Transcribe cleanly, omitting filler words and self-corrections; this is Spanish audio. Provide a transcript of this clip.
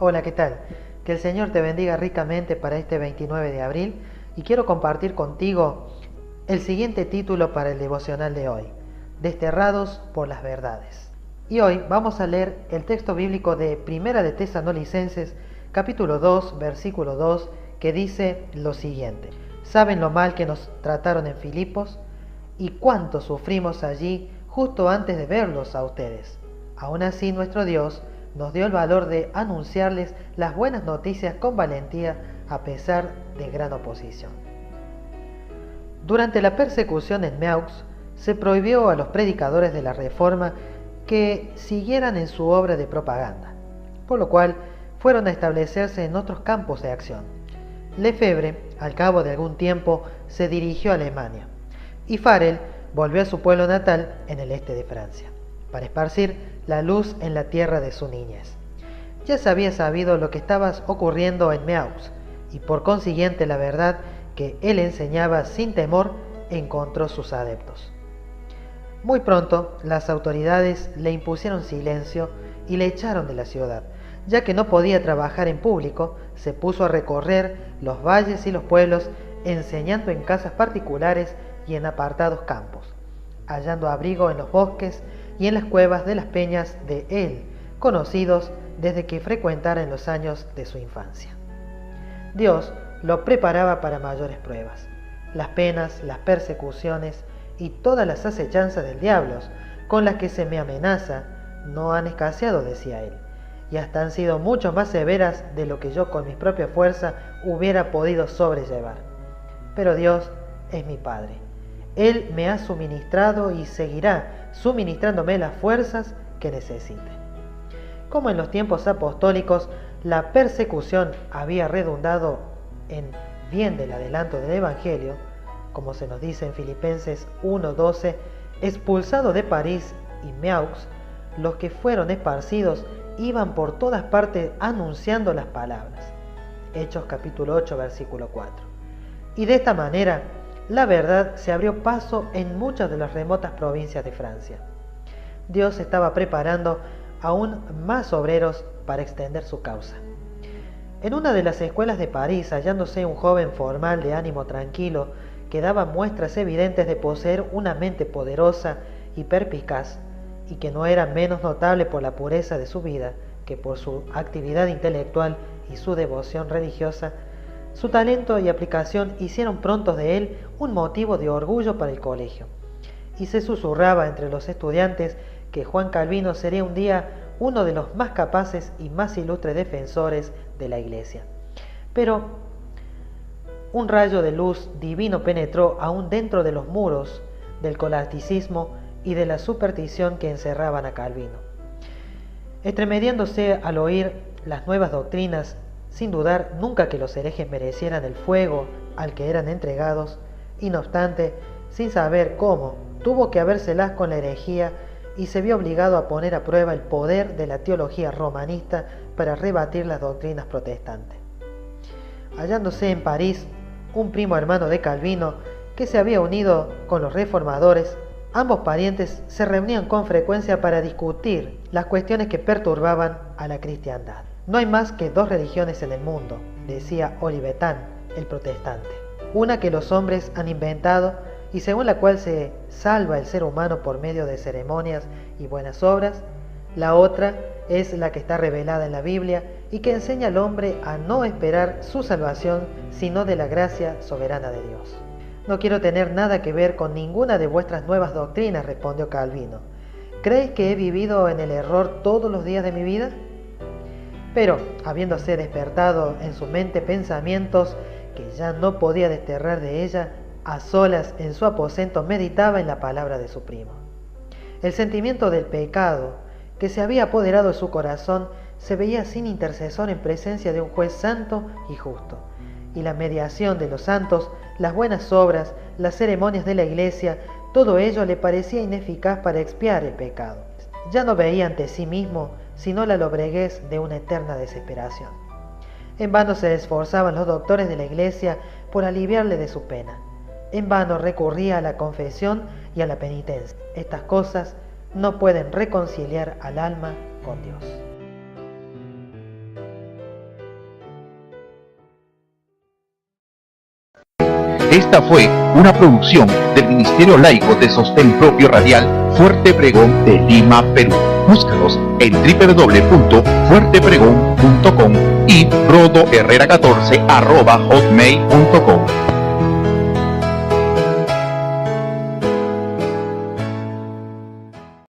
Hola, ¿qué tal? Que el Señor te bendiga ricamente para este 29 de abril y quiero compartir contigo el siguiente título para el devocional de hoy: Desterrados por las verdades. Y hoy vamos a leer el texto bíblico de Primera de Tesalonicenses, capítulo 2, versículo 2, que dice lo siguiente: ¿Saben lo mal que nos trataron en Filipos? ¿Y cuánto sufrimos allí justo antes de verlos a ustedes? Aún así, nuestro Dios nos dio el valor de anunciarles las buenas noticias con valentía a pesar de gran oposición. Durante la persecución en Meaux, se prohibió a los predicadores de la Reforma que siguieran en su obra de propaganda, por lo cual fueron a establecerse en otros campos de acción. Lefebvre, al cabo de algún tiempo, se dirigió a Alemania, y Farel volvió a su pueblo natal en el este de Francia, para esparcir la luz en la tierra de su niñez. Ya se había sabido lo que estaba ocurriendo en Meaux, y por consiguiente la verdad que él enseñaba sin temor encontró sus adeptos. Muy pronto las autoridades le impusieron silencio y le echaron de la ciudad. Ya que no podía trabajar en público, se puso a recorrer los valles y los pueblos, enseñando en casas particulares y en apartados campos, hallando abrigo en los bosques y en las cuevas de las peñas de él, conocidos desde que frecuentara en los años de su infancia. Dios lo preparaba para mayores pruebas. Las penas, las persecuciones y todas las acechanzas del diablo con las que se me amenaza no han escaseado, decía él, y hasta han sido mucho más severas de lo que yo con mi propia fuerza hubiera podido sobrellevar. Pero Dios es mi Padre. Él me ha suministrado y seguirá suministrándome las fuerzas que necesite. Como en los tiempos apostólicos, la persecución había redundado en bien del adelanto del Evangelio, como se nos dice en Filipenses 1:12, expulsado de París y Meaux, los que fueron esparcidos iban por todas partes anunciando las palabras. Hechos capítulo 8, versículo 4. Y de esta manera, la verdad se abrió paso en muchas de las remotas provincias de Francia. Dios estaba preparando aún más obreros para extender su causa. En una de las escuelas de París, hallándose un joven formal de ánimo tranquilo, que daba muestras evidentes de poseer una mente poderosa y perspicaz, y que no era menos notable por la pureza de su vida que por su actividad intelectual y su devoción religiosa, su talento y aplicación hicieron pronto de él un motivo de orgullo para el colegio, y se susurraba entre los estudiantes que Juan Calvino sería un día uno de los más capaces y más ilustres defensores de la Iglesia. Pero un rayo de luz divino penetró aún dentro de los muros del colasticismo y de la superstición que encerraban a Calvino. Estremeciéndose al oír las nuevas doctrinas, sin dudar nunca que los herejes merecieran el fuego al que eran entregados, y no obstante, sin saber cómo, tuvo que habérselas con la herejía y se vio obligado a poner a prueba el poder de la teología romanista para rebatir las doctrinas protestantes. Hallándose en París un primo hermano de Calvino que se había unido con los reformadores, ambos parientes se reunían con frecuencia para discutir las cuestiones que perturbaban a la cristiandad. No hay más que dos religiones en el mundo, decía Olivetan, el protestante. Una que los hombres han inventado y según la cual se salva el ser humano por medio de ceremonias y buenas obras. La otra es la que está revelada en la Biblia y que enseña al hombre a no esperar su salvación sino de la gracia soberana de Dios. No quiero tener nada que ver con ninguna de vuestras nuevas doctrinas, respondió Calvino. ¿Creéis que he vivido en el error todos los días de mi vida? Pero, habiéndose despertado en su mente pensamientos que ya no podía desterrar de ella, a solas en su aposento meditaba en la palabra de su primo. El sentimiento del pecado que se había apoderado de su corazón se veía sin intercesor en presencia de un juez santo y justo, y la mediación de los santos, las buenas obras, las ceremonias de la iglesia, todo ello le parecía ineficaz para expiar el pecado. Ya no veía ante sí mismo sino la lobreguez de una eterna desesperación. En vano se esforzaban los doctores de la iglesia por aliviarle de su pena. En vano recurría a la confesión y a la penitencia. Estas cosas no pueden reconciliar al alma con Dios. Esta fue una producción del Ministerio Laico de Sostén Propio Radial Fuerte Pregón de Lima, Perú. Búscanos en www.fuertepregón.com y rodoherrera14@hotmail.com.